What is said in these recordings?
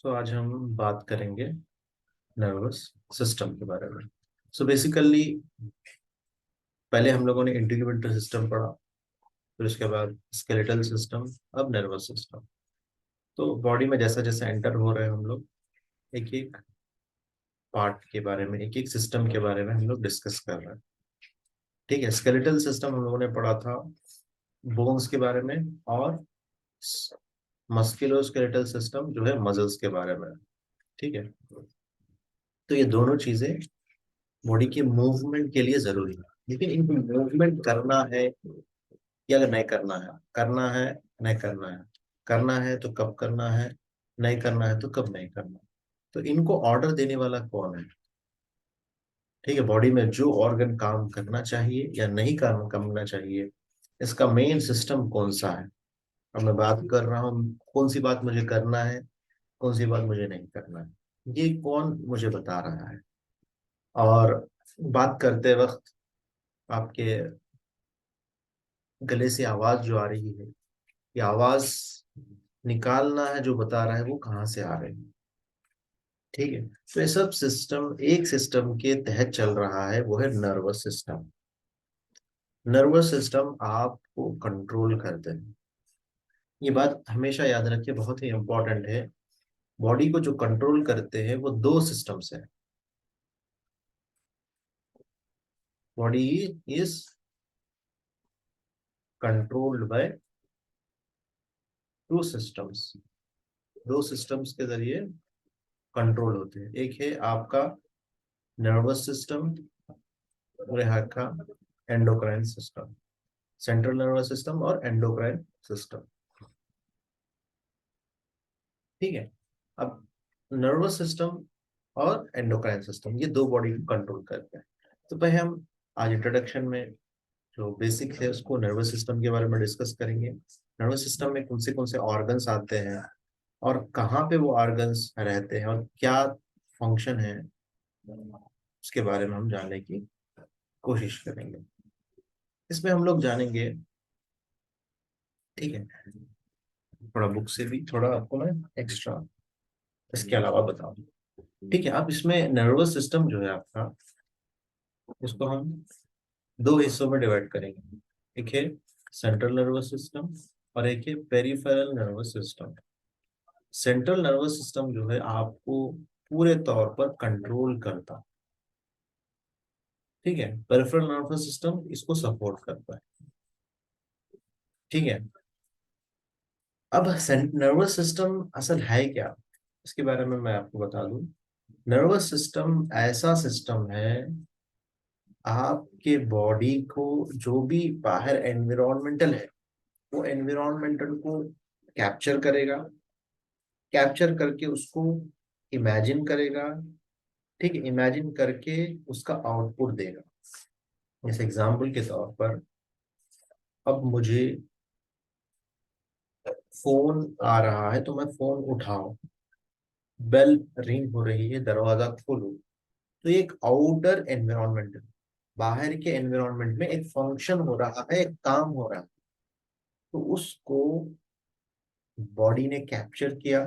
तो आज हम बात करेंगे नर्वस सिस्टम के बारे में। सो बेसिकली पहले हम लोगों ने इंटीग्रेटेड सिस्टम पढ़ा, फिर उसके बाद स्केलेटल सिस्टम, अब नर्वस सिस्टम। तो बॉडी में जैसा जैसा एंटर हो रहे हैं हम लोग एक एक पार्ट के बारे में, एक एक सिस्टम के बारे में हम लोग डिस्कस कर रहे हैं। ठीक है, स्केलेटल सिस्टम हम लोगों ने पढ़ा था बोन्स के बारे में, और मस्कुलोस्केलेटल सिस्टम जो है मसल्स के बारे में। ठीक है, तो ये दोनों चीजें बॉडी के मूवमेंट के लिए जरूरी है। लेकिन इनको मूवमेंट करना है या नहीं करना है, करना है नहीं करना है, करना है तो कब करना है, नहीं करना है तो कब नहीं करना है, तो इनको ऑर्डर देने वाला कौन है? ठीक है, बॉडी में जो ऑर्गन काम करना चाहिए या नहीं काम करना चाहिए, इसका मेन सिस्टम कौन सा है। अब मैं बात कर रहा हूँ कौन सी बात मुझे करना है, कौन सी बात मुझे नहीं करना है, ये कौन मुझे बता रहा है। और बात करते वक्त आपके गले से आवाज जो आ रही है, ये आवाज निकालना है जो बता रहा है वो कहाँ से आ रही है। ठीक है, तो ये सब सिस्टम एक सिस्टम के तहत चल रहा है, वो है नर्वस सिस्टम। नर्वस सिस्टम आपको कंट्रोल करते हैं। ये बात हमेशा याद रखिए, बहुत ही इंपॉर्टेंट है। बॉडी को जो कंट्रोल करते हैं वो दो सिस्टम से है। Body is controlled by two systems. दो सिस्टम्स के जरिए कंट्रोल होते हैं। एक है आपका नर्वस सिस्टम, और यहाँ का endocrine system, central nervous system और एंडोक्राइन सिस्टम। ठीक है, अब नर्वस सिस्टम और एंडोक्राइन सिस्टम ये दो बॉडी को कंट्रोल करते हैं। तो पहले हम आज इंट्रोडक्शन में जो बेसिक है उसको नर्वस सिस्टम के बारे में डिस्कस करेंगे। नर्वस सिस्टम में कौन से ऑर्गन्स आते हैं और कहाँ पे वो ऑर्गन्स रहते हैं और क्या फंक्शन है, उसके बारे में हम जानने की कोशिश करेंगे। इसमें हम लोग जानेंगे, ठीक है, थोड़ा बुक से भी थोड़ा आपको मैं एक्स्ट्रा इसके अलावा बताऊं। ठीक है, अब इसमें नर्वस सिस्टम जो है आपका, इसको हम दो हिस्सों में डिवाइड करेंगे। एक है सेंट्रल नर्वस सिस्टम और एक है peripheral nervous system. Central nervous system जो है आपको पूरे तौर पर कंट्रोल करता, ठीक है। पेरिफेरल नर्वस सिस्टम इसको सपोर्ट करता है। ठीक है, अब नर्वस सिस्टम असल है क्या, इसके बारे में मैं आपको बता दूं। नर्वस सिस्टम ऐसा सिस्टम है, आपके बॉडी को जो भी बाहर एनवायरमेंटल है वो एनवायरमेंटल को कैप्चर करेगा, कैप्चर करके उसको इमेजिन करेगा। ठीक है, इमेजिन करके उसका आउटपुट देगा। जैसे एग्जाम्पल के तौर पर, अब मुझे फोन आ रहा है तो मैं फोन उठाऊं, बेल रिंग हो रही है, दरवाजा खोलूं, तो ये एक आउटर एनवायरमेंट है। बाहर के एनवायरमेंट में एक फंक्शन हो रहा है, एक काम हो रहा है, तो उसको बॉडी ने कैप्चर किया।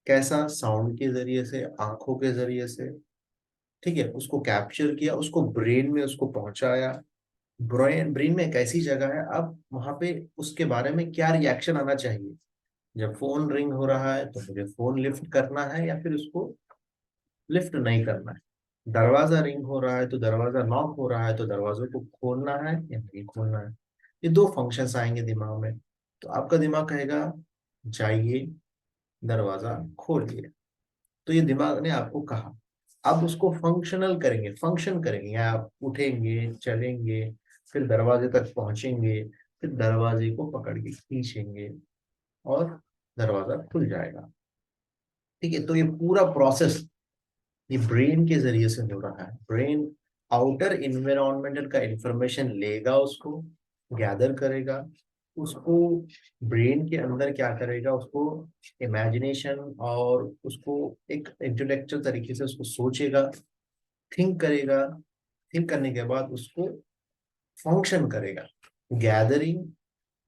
कैसा? साउंड के जरिए से, आंखों के जरिए से। ठीक है, उसको कैप्चर किया, उसको ब्रेन में उसको पहुंचाया। ब्रेन ब्रेन में एक ऐसी जगह है, अब वहां पे उसके बारे में क्या रिएक्शन आना चाहिए। जब फोन रिंग हो रहा है तो मुझे फोन लिफ्ट करना है या फिर उसको लिफ्ट नहीं करना है। दरवाजा रिंग हो रहा है तो दरवाजा नॉक हो रहा है तो दरवाजे को खोलना है या नहीं खोलना है। ये दो फंक्शंस आएंगे दिमाग में, तो आपका दिमाग कहेगा जाइए दरवाजा खोलिए। तो ये दिमाग ने आपको कहा, आप उसको फंक्शनल करेंगे, फंक्शन करेंगे, आप उठेंगे, चलेंगे, फिर दरवाजे तक पहुंचेंगे, फिर दरवाजे को पकड़ के खींचेंगे और दरवाजा खुल जाएगा। ठीक है, तो ये पूरा प्रोसेस ये ब्रेन के जरिए से हो रहा है। ब्रेन आउटर इन्वायरमेंटल का इंफॉर्मेशन लेगा, उसको गैदर करेगा, उसको ब्रेन के अंदर क्या करेगा, उसको इमेजिनेशन और उसको एक इंटेलेक्चुअल तरीके से उसको सोचेगा, थिंक करेगा। थिंक करने के बाद उसको फंक्शन करेगा, गैदरिंग,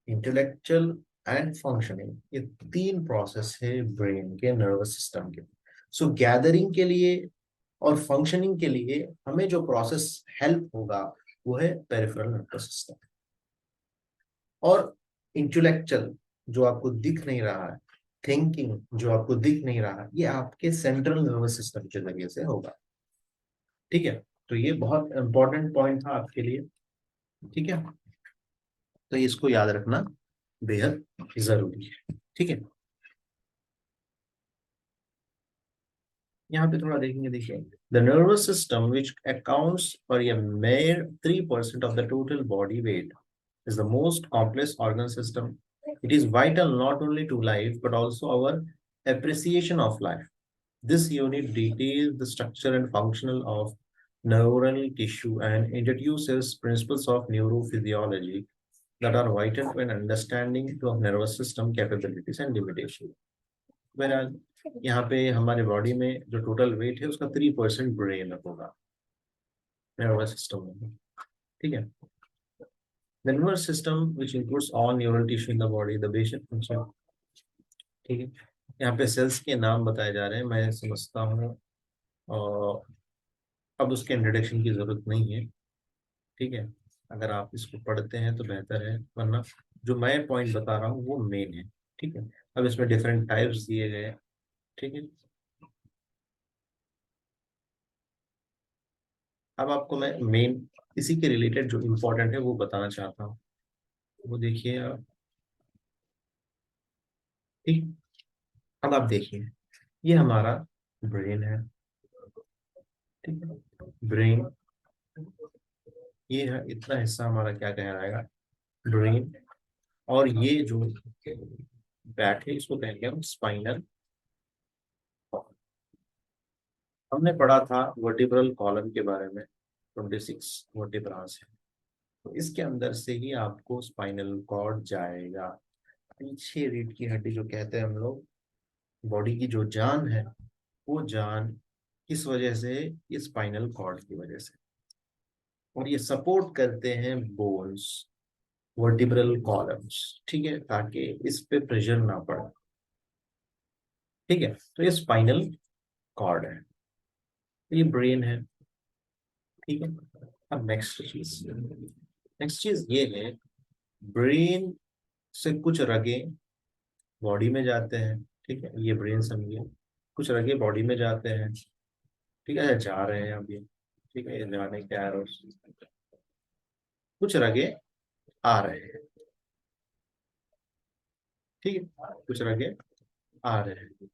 इंटेलेक्चुअल, एंड फंक्शनिंग, ये तीन प्रोसेस है ब्रेन के नर्वस सिस्टम के। सो गैदरिंग के लिए और फंक्शनिंग के लिए हमें जो प्रोसेस हेल्प होगा वो है पेरिफेरल नर्वस सिस्टम। और इंटेलेक्चुअल जो आपको दिख नहीं रहा है, थिंकिंग जो आपको दिख नहीं रहा, ये आपके सेंट्रल नर्वस सिस्टम के जरिए से होगा। ठीक है, तो ये बहुत इंपॉर्टेंट पॉइंट था आपके लिए। ठीक है, तो इसको याद रखना बेहद जरूरी है। ठीक है, यहाँ पे थोड़ा देखेंगे, देखिए the nervous system which accounts for a mayor 3% of the total body weight is the most complex organ system. It is vital not only to life but also our appreciation of life. This unit details the structure and functional of neural tissue and introduces principles of neurophysiology that are vital to an understanding of nervous system capabilities and limitations. Whereas यहाँ पे हमारे body में जो total weight है उसका 3% brain होगा, nervous system में। ठीक है, the nervous system which includes all neural tissue in the body, the basic function। ठीक है, यहाँ पे सेल्स के नाम बताए जा रहे हैं, मैं समझता हूँ और अब उसके इंट्रोडक्शन की जरूरत नहीं है। ठीक है, अगर आप इसको पढ़ते हैं तो बेहतर है, वरना जो मैं पॉइंट बता रहा हूँ वो मेन है। ठीक है, अब इसमें डिफरेंट टाइप्स दिए गए हैं। ठीक है, अब आपको मैं मेन इसी के रिलेटेड जो इम्पोर्टेंट है वो बताना चाहता हूँ, वो देखिए आप। ठीक, अब आप देखिए, ये हमारा ब्रेन है। ठीक है, ब्रेन, ये है इतना हिस्सा हमारा क्या कहलाएगा, ब्रेन। और ये जो बैक है इसको कहेंगे हम स्पाइनल। हमने पढ़ा था वर्टिब्रल कॉलम के बारे में, 26 वर्टिब्रास है, तो इसके अंदर से ही आपको स्पाइनल कॉर्ड जाएगा। पीछे रीढ़ की हड्डी जो कहते हैं हम लोग, बॉडी की जो जान है, वो जान किस वजह से, ये स्पाइनल कॉर्ड की वजह से। और ये सपोर्ट करते हैं बोन्स, वर्टिब्रल कॉलम्स। ठीक है, ताकि इस पे प्रेशर ना पड़े। ठीक है, तो ये स्पाइनल कॉर्ड है, ये ब्रेन है। ठीक है, अब नेक्स्ट चीज ये है, ब्रेन से कुछ रगे बॉडी में जाते हैं। ठीक है, ये ब्रेन समझिए, कुछ रगे बॉडी में जाते हैं। ठीक है, जा रहे हैं अभी। ठीक है, ये जाने के एरोस, कुछ रगे आ रहे हैं। ठीक है, कुछ रगे आ रहे हैं,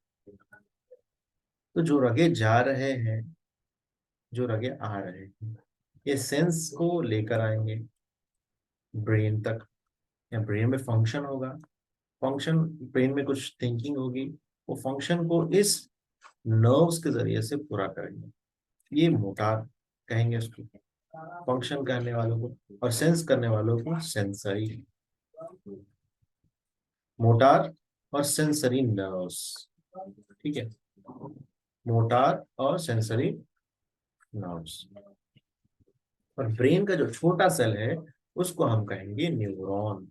तो जो रगे जा रहे हैं, जो रगे आ रहे हैं, ये सेंस को लेकर आएंगे ब्रेन तक, या ब्रेन में फंक्शन होगा। फंक्शन, ब्रेन में कुछ थिंकिंग होगी, वो फंक्शन को इस नर्व्स के जरिए से पूरा करेंगे। ये मोटार कहेंगे उसको, फंक्शन करने वालों को, और सेंस करने वालों को सेंसरी। मोटार और सेंसरी नर्व्स। ठीक है, मोटार और सेंसरी नर्व्स। और ब्रेन का जो छोटा सेल है उसको हम कहेंगे न्यूरॉन।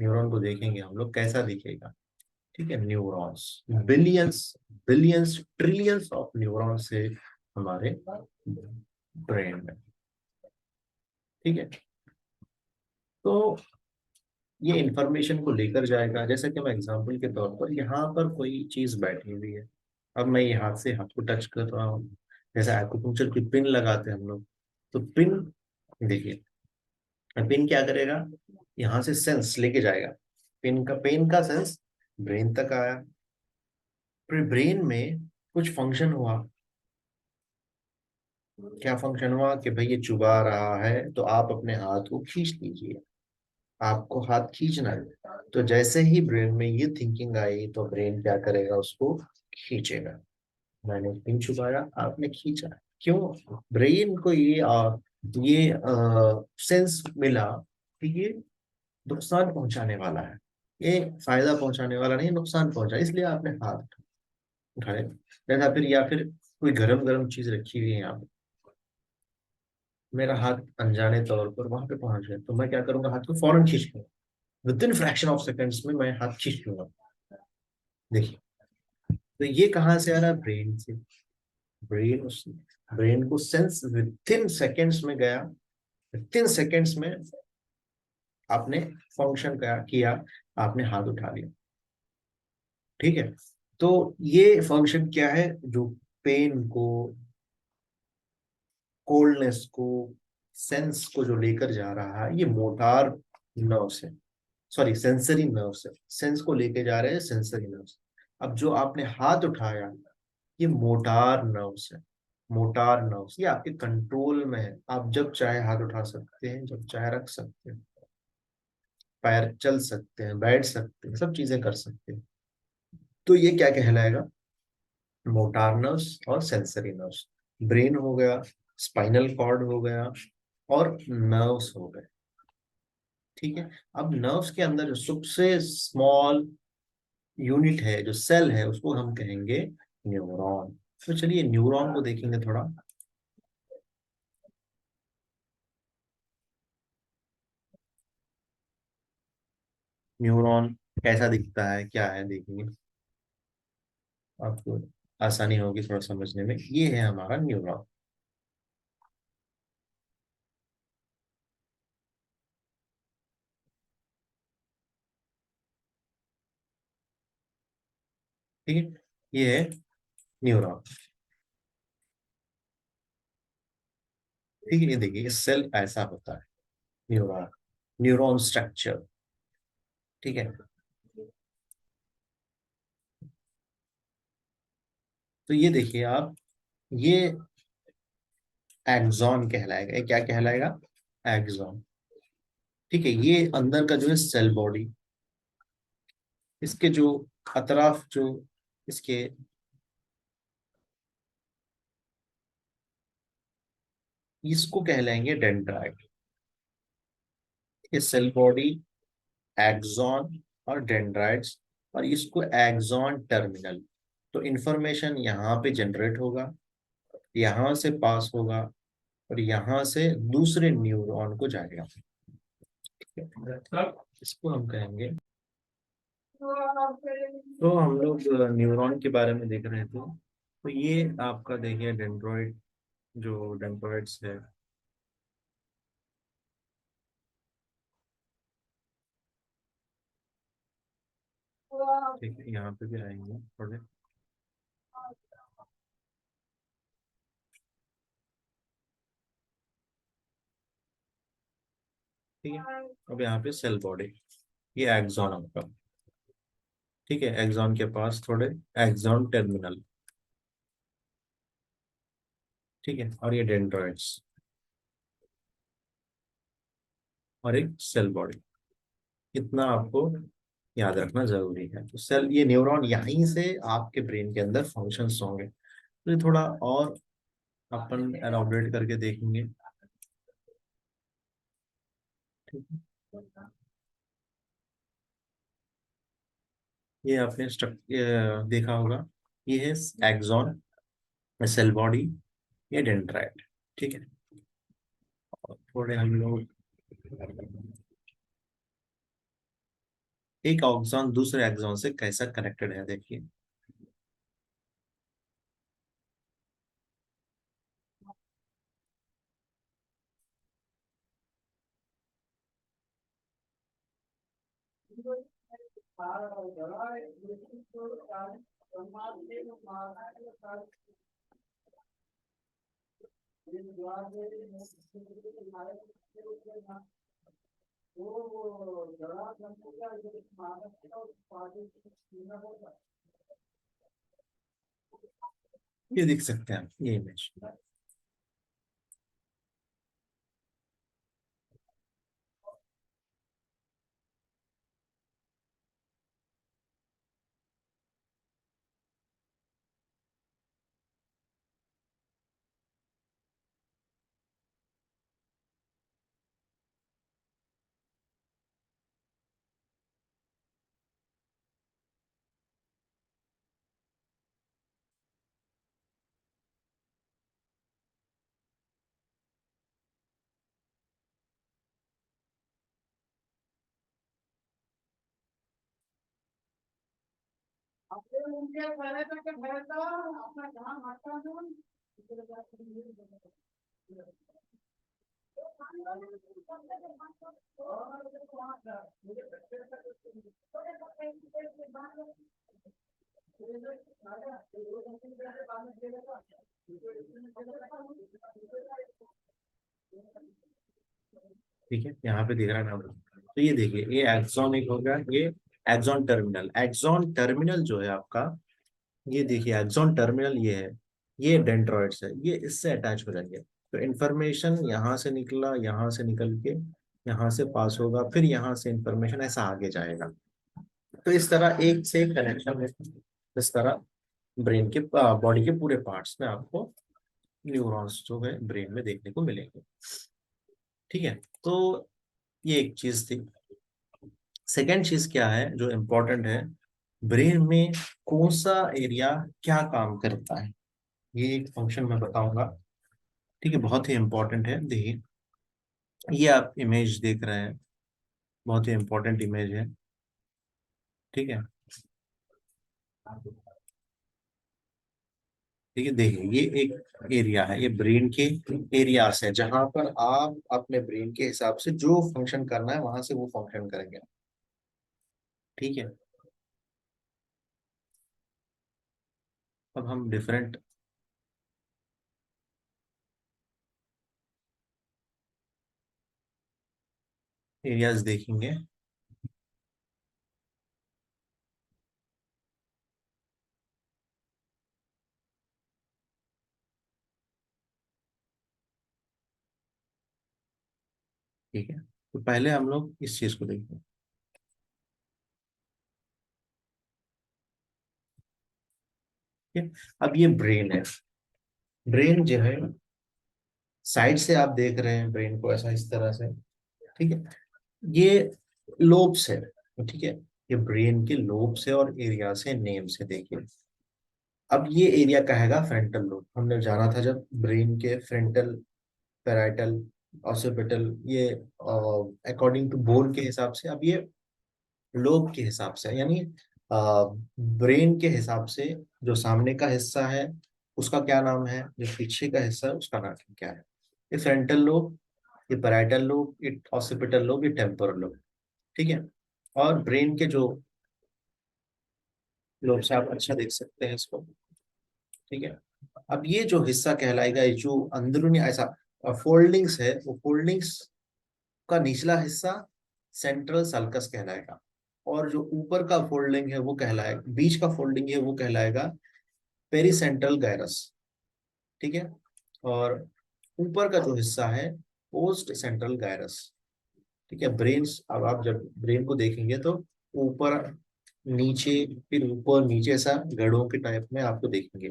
न्यूरॉन को देखेंगे हम लोग कैसा दिखेगा। ठीक है, neurons, billions, billions trillions of neurons है हमारे ब्रेन में। ठीक है, तो ये इंफॉर्मेशन को लेकर जाएगा। जैसे कि मैं एग्जांपल के तौर पर, यहाँ पर कोई चीज बैठी हुई है, अब मैं ये हाथ से हाथ को टच कर रहा हूँ, जैसे एक्यूपंक्चर की पिन लगाते हैं हम लोग, तो पिन, देखिए पिन क्या करेगा, यहाँ से सेंस लेके जाएगा, पेन का सेंस ब्रेन तक आया, फिर ब्रेन में कुछ फंक्शन हुआ। क्या फंक्शन हुआ कि भाई ये चुबा रहा है तो आप अपने हाथ को खींच लीजिए, आपको हाथ खींचना है। तो जैसे ही ब्रेन में ये थिंकिंग आई तो ब्रेन क्या करेगा, उसको खींचेगा। मैंने पिन छुपाया, आपने खींचा। क्यों, ब्रेन को ये सेंस मिला कि ये नुकसान पहुंचाने वाला है, ये फायदा पहुंचाने वाला नहीं, नुकसान पहुंचा, इसलिए आपने हाथ उठाए। या फिर कोई गरम गरम चीज रखी हुई है यहाँ पे, मेरा हाथ अनजाने तौर पर वहां पे पहुंच गया, तो मैं क्या करूंगा, हाथ को फौरन खींच लूंगा। With in fraction of seconds में मैं हाथ खींच लूंगा। देखिए, तो ये कहाँ से आ रहा है? ब्रेन से। ब्रेन उस ब्रेन को सेंस विद इन सेकंड्स में गया, विद इन सेकंड्स में आपने फंक्शन किया, आपने हाथ उठा लिया। ठीक है, तो ये फंक्शन क्या है? जो पेन को, कोल्डनेस को, सेंस को जो लेकर जा रहा है, ये मोटार नर्व से, सॉरी सेंसरी नर्व से, सेंस को लेके जा रहे हैं सेंसरी नर्व से। अब जो आपने हाथ उठाया, ये मोटार नर्व से, मोटार नर्व ये आपके कंट्रोल में है। आप जब चाहे हाथ उठा सकते हैं, जब चाहे रख सकते हैं, पैर चल सकते हैं, बैठ सकते हैं, सब चीजें कर सकते हैं। तो ये क्या कहलाएगा? मोटार नर्व्स और सेंसरी नर्व्स। ब्रेन हो गया, स्पाइनल कॉर्ड हो गया, और नर्व्स हो गए। ठीक है, अब नर्व्स के अंदर जो सबसे स्मॉल यूनिट है, जो सेल है, उसको हम कहेंगे न्यूरॉन। तो चलिए न्यूरॉन को देखेंगे थोड़ा। न्यूरॉन कैसा दिखता है, क्या है, देखेंगे, आपको आसानी होगी थोड़ा समझने में। ये है हमारा न्यूरॉन। ठीक है, ये है न्यूरॉन। ठीक है, ये देखिए, ये सेल ऐसा होता है, न्यूरॉन, न्यूरॉन स्ट्रक्चर। ठीक है, तो ये देखिए आप, ये एक्सॉन कहलाएगा। ये क्या कहलाएगा? एक्सॉन। ठीक है, ये अंदर का जो है सेल बॉडी, इसके जो अतराफ जो इसके, इसको कहलाएंगे डेंड्राइट। ये सेल बॉडी, एक्सॉन और डेंड्राइट्स, और इसको एक्सॉन टर्मिनल। तो इंफॉर्मेशन यहाँ पे जनरेट होगा, यहाँ से पास होगा, और यहाँ से दूसरे न्यूरॉन को जाएगा। ठीक है, इसको हम कहेंगे। तो हम लोग न्यूरॉन के बारे में देख रहे थे। तो ये आपका देखिए डेंड्रॉइड, जो डेंड्रॉइड्स है। ठीक है, यहाँ पे भी आएंगे थोड़े। ठीक है, अब यहाँ पे सेल बॉडी, ये एक्सॉन आपका। ठीक है, एक्सॉन के पास थोड़े एक्सॉन टर्मिनल। ठीक है, और ये डेंड्रॉइड्स, और एक सेल बॉडी। इतना आपको याद रखना जरूरी है। तो सेल, ये न्यूरॉन यहीं से आपके ब्रेन के अंदर फंक्शंस होंगे। तो ये थोड़ा और अपन एलॉबरेट करके देखेंगे। ठीक है, ये आपने देखा होगा, ये है एक्सॉन, सेल बॉडी, ये डेंड्राइट। ठीक है, और थोड़े हम लोग, एक ऑक्सॉन दूसरे एक्सॉन से कैसा कनेक्टेड है देखिए। ये देख सकते हैं आप, ये इमेज। ठीक है, यहाँ पे दिख रहा है ना। तो ये देखिए, ये एक्सॉन एक हो गया, ये एक्सॉन टर्मिनल। एक्सॉन टर्मिनल जो है आपका, ये देखिए एक्सॉन टर्मिनल ये है, ये डेंड्रॉइड्स है, ये इससे अटैच हो जाएंगे। तो इंफॉर्मेशन यहाँ से निकला, यहाँ से निकल के यहाँ से पास होगा, फिर यहाँ से इंफॉर्मेशन ऐसा आगे जाएगा। तो इस तरह एक से एक कनेक्शन है। इस तरह ब्रेन के, बॉडी के पूरे पार्ट्स में आपको न्यूरॉन्स जो है ब्रेन में देखने को मिलेंगे। ठीक है, तो ये एक चीज थी। सेकेंड चीज क्या है जो इम्पोर्टेंट है, ब्रेन में कौन सा एरिया क्या काम करता है, ये एक फंक्शन मैं बताऊंगा। ठीक है, बहुत ही इंपॉर्टेंट है। देखिए, ये आप इमेज देख रहे हैं, बहुत ही इंपॉर्टेंट इमेज है। ठीक है, ठीक है, देखिए ये एक एरिया है, ये ब्रेन के एरियाज है, जहां पर आप अपने ब्रेन के हिसाब से जो फंक्शन करना है वहां से वो फंक्शन करेंगे। ठीक है, अब हम डिफरेंट एरियाज देखेंगे। ठीक है, तो पहले हम लोग इस चीज को देखेंगे। ठीक है, अब ये ब्रेन है। ब्रेन जो है, साइड से आप देख रहे हैं ब्रेन को ऐसा इस तरह से। ठीक है, ये लोब्स है। ठीक है, ये ब्रेन के लोब्स है और एरिया से नेम से देखिए। अब ये एरिया कहेगा फ्रंटल लोब। हमने जाना था जब ब्रेन के फ्रंटल, पैराइटल, ऑसिपिटल, ये अकॉर्डिंग टू बोन के हिसाब से। अब ये लोब के हिसाब से, यानी ब्रेन के हिसाब से जो सामने का हिस्सा है उसका क्या नाम है, जो पीछे का हिस्सा है उसका नाम क्या है। ये फ्रंटल लोब, ये पैराइटल लोब, ये ऑसिपिटल लोब, ये टेम्पोरल लोब। ठीक है, और ब्रेन के जो लोब से आप अच्छा देख सकते हैं इसको। ठीक है, अब ये जो हिस्सा कहलाएगा, ये जो अंदरूनी ऐसा फोल्डिंग्स है, वो फोल्डिंग्स का निचला हिस्सा सेंट्रल सल्कस कहलाएगा। और जो ऊपर का फोल्डिंग है वो कहलाएगा, बीच का फोल्डिंग है वो कहलाएगा पेरिसेंट्रल गायरस। ठीक है, और ऊपर का जो हिस्सा है पोस्ट सेंट्रल गायरस। ठीक है, ब्रेन, अब आप जब ब्रेन को देखेंगे तो ऊपर नीचे, फिर ऊपर नीचे सा गड़ों के टाइप में आपको देखेंगे।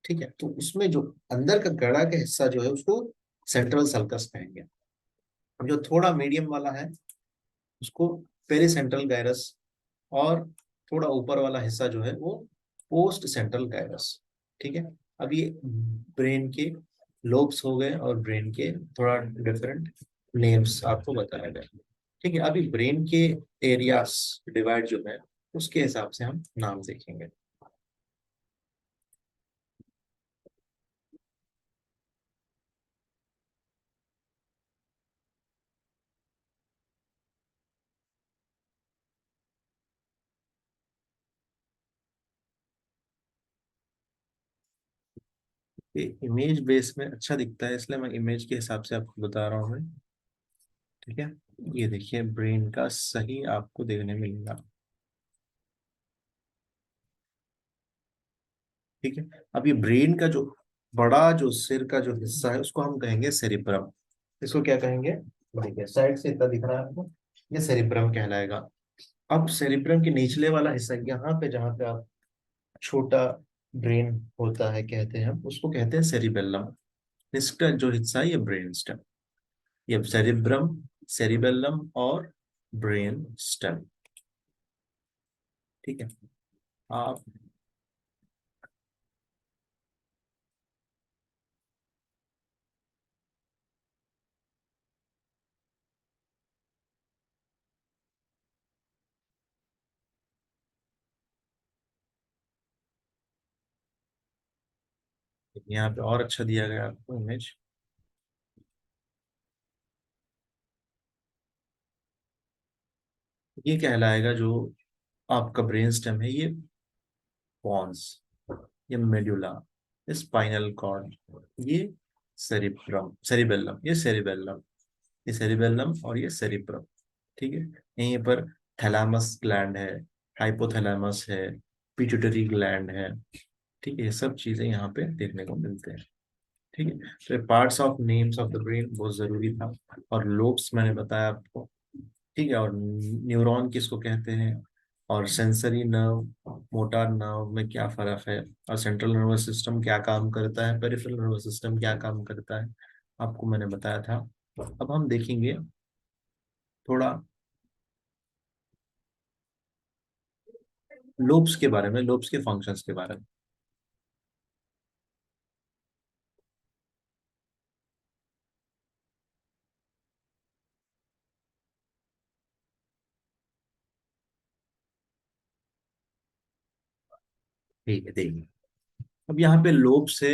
ठीक है, तो उसमें जो अंदर का गड़ा का हिस्सा जो है उसको सेंट्रल सल्कस कहेंगे। अब जो थोड़ा मीडियम वाला है उसको पेरिसेंट्रल गायरस, और थोड़ा ऊपर वाला हिस्सा जो है वो पोस्ट सेंट्रल गायरस। ठीक है, अब ये ब्रेन के लोब्स हो गए और ब्रेन के थोड़ा डिफरेंट नेम्स आपको बताया गया। ठीक है, अभी ब्रेन के एरियाज डिवाइड जो है उसके हिसाब से हम नाम देखेंगे। इमेज बेस में अच्छा दिखता है इसलिए मैं इमेज के हिसाब से आपको बता रहा हूँ मैं। ठीक है, ये देखिए ब्रेन का सही आपको देखने मिलेगा। ठीक है, अब ये ब्रेन का जो बड़ा जो सिर का जो हिस्सा है उसको हम कहेंगे सेरिब्रम। इसको क्या कहेंगे, देखिए साइड से इतना दिख रहा है आपको, ये सेरिब्रम कहलाएगा। अब सेरिब्रम के निचले वाला हिस्सा यहाँ पे, जहाँ पे आप छोटा ब्रेन होता है कहते हैं हम, उसको कहते हैं सेरिबेल्लम। इसका जो हिस्सा है ये ब्रेन स्टेम। ये सेरिब्रम, सेरिबेल्लम और ब्रेन स्टेम। ठीक है, आप यहाँ पे और अच्छा दिया गया आपको इमेज। ये कहलाएगा जो आपका ब्रेन स्टेम है, ये पॉन्स, ये मेडुला, ये स्पाइनल कॉर्ड, ये सेरिब्रम, सेरिबेलम, ये सेरिबेलम, ये सेरिबेलम और ये सेरिब्रम। ठीक है, यहीं पर थैलामस ग्लैंड है, हाइपोथैलामस है, पिट्यूटरी ग्लैंड है। ठीक है, ये सब चीजें यहाँ पे देखने को मिलते हैं। ठीक है, तो parts of names of the brain बहुत जरूरी था। और लोब्स मैंने बताया आपको। ठीक है, और न्यूरॉन किसको कहते हैं, और सेंसरी नर्व, मोटार नर्व में क्या फर्क है, और सेंट्रल नर्वस सिस्टम क्या काम करता है, पेरिफेरल नर्वस सिस्टम क्या काम करता है, आपको मैंने बताया था। अब हम देखेंगे थोड़ा लोब्स के बारे में, लोब्स के फंक्शंस के बारे में। ठीक है, देखिए, अब यहाँ पे लोब से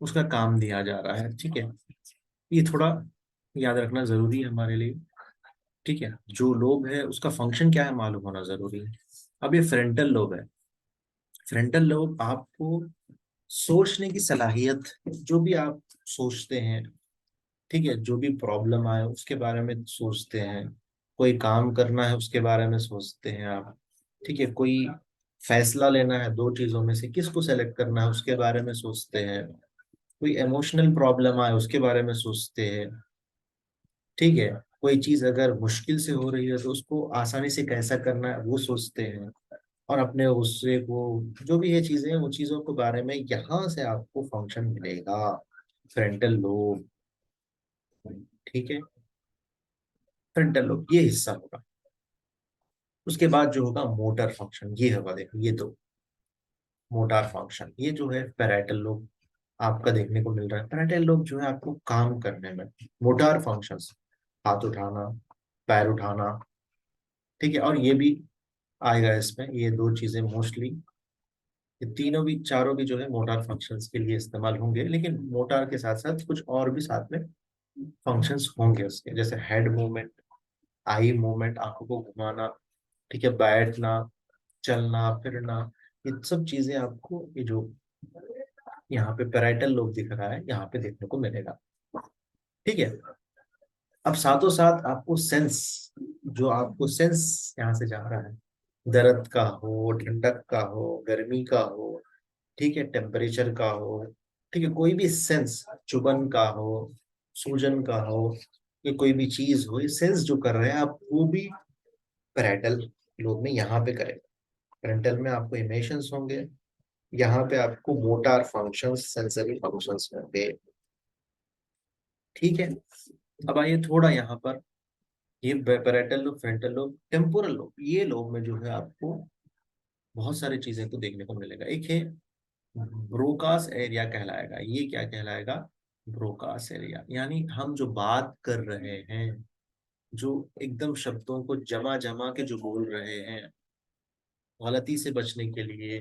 उसका काम दिया जा रहा है। ठीक है, ये थोड़ा याद रखना जरूरी है हमारे लिए। ठीक है, जो लोब है उसका फंक्शन क्या है मालूम होना जरूरी है। अब ये फ्रंटल लोब है। फ्रंटल लोब आपको सोचने की सलाहियत, जो भी आप सोचते हैं, ठीक है, जो भी प्रॉब्लम आए उसके बारे में सोचते हैं, कोई काम करना है उसके बारे में सोचते हैं आप। ठीक है, कोई फैसला लेना है दो चीजों में से किसको सेलेक्ट करना है उसके बारे में सोचते हैं, कोई इमोशनल प्रॉब्लम आए उसके बारे में सोचते हैं। ठीक है, कोई चीज अगर मुश्किल से हो रही है तो उसको आसानी से कैसा करना है वो सोचते हैं। और अपने उससे वो जो भी ये चीजें हैं, वो चीजों के बारे में यहाँ से आपको फंक्शन मिलेगा, फ्रंटल लोब। ठीक है, फ्रंटल लोब ये हिस्सा होगा। उसके बाद जो होगा मोटर फंक्शन, ये होगा, देखो ये दो, मोटार फंक्शन, ये जो है पैराइटल लोब आपका देखने को मिल रहा है। पैराइटल लोब जो है आपको काम करने में, मोटार फंक्शंस, हाथ उठाना, पैर उठाना, ठीक है, और ये भी आएगा इसमें, ये दो चीजें मोस्टली, ये तीनों भी चारों भी जो है मोटार फंक्शंस के लिए इस्तेमाल होंगे, लेकिन मोटार के साथ साथ कुछ और भी साथ में फंक्शंस होंगे उसके, जैसे हेड मूवमेंट, आई मूवमेंट, आंखों को घुमाना, ठीक है, बैठना, चलना फिरना, ये सब चीजें आपको ये जो यहाँ पे पैराइटल लोब दिख रहा है यहाँ पे देखने को मिलेगा। ठीक है, अब साथों साथ आपको सेंस, जो आपको सेंस यहाँ से जा रहा है, दर्द का हो, ठंडक का हो, गर्मी का हो, ठीक है, टेम्परेचर का हो, ठीक है, कोई भी सेंस, चुभन का हो, सूजन का हो, ये कोई भी चीज हो, ये सेंस जो कर रहे हैं आप वो भी पैराइटल लोब में यहाँ पे करें। फ्रंटल में आपको इमोशंस होंगे, यहाँ पे आपको मोटार फंक्शंस, सेंसरी फंक्शंस होंगे। ठीक है, अब आइए थोड़ा यहाँ पर, ये parietal lobe, frontal lobe, temporal lobe, ये लोब में जो है आपको बहुत सारी चीजें को देखने को मिलेगा। एक है ब्रोकास एरिया कहलाएगा, ये क्या कहलाएगा, ब्रोकास एरिया, यानी हम जो बात कर रहे हैं, जो एकदम शब्दों को जमा जमा के जो बोल रहे हैं गलती से बचने के लिए,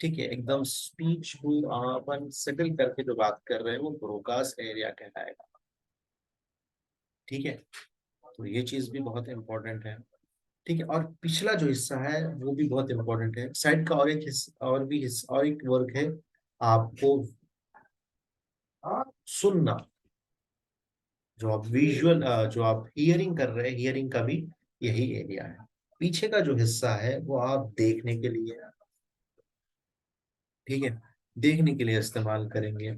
ठीक है, एकदम स्पीच को अपन सेटल करके जो बात कर रहे हैं वो ब्रोकास एरिया कहलाएगा। ठीक है, तो ये चीज भी बहुत इंपॉर्टेंट है। ठीक है, और पिछला जो हिस्सा है वो भी बहुत इंपॉर्टेंट है, साइड का और एक हिस्सा, और भी हिस्सा, और एक वर्क है आपको सुनना, जो आप विजुअल, जो आप हियरिंग कर रहे हैं, हियरिंग का भी यही एरिया है। पीछे का जो हिस्सा है वो आप देखने के लिए, ठीक है, देखने के लिए इस्तेमाल करेंगे।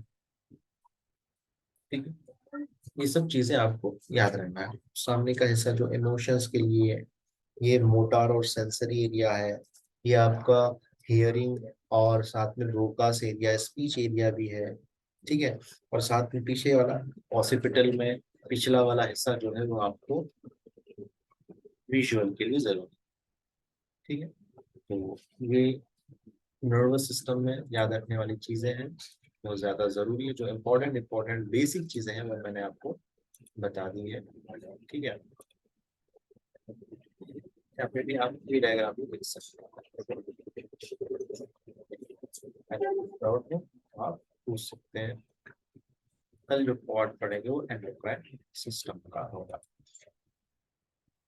ठीक है, ये सब चीजें आपको याद रखना है। सामने का हिस्सा जो इमोशंस के लिए है, ये मोटार और सेंसरी एरिया है, ये आपका हियरिंग, और साथ में ब्रोकास एरिया, स्पीच एरिया भी है। ठीक है, और साथ में पीछे वाला ऑसिपिटल में पिछला वाला हिस्सा जो है वो आपको विजुअल के लिए जरूरी। ठीक है, तो ये नर्वस सिस्टम में याद रखने वाली चीजें हैं, बहुत ज्यादा जरूरी है, जो इम्पोर्टेंट इम्पोर्टेंट बेसिक चीजें हैं वो मैंने आपको बता दी है। ठीक है, यहाँ पे भी आप ये डायग्राम भी देख सकते हैं। डाउट है आप? पूछ सकते हैं। कल जो पार्ट पढ़ेंगे वो एंडोक्राइन सिस्टम का होगा।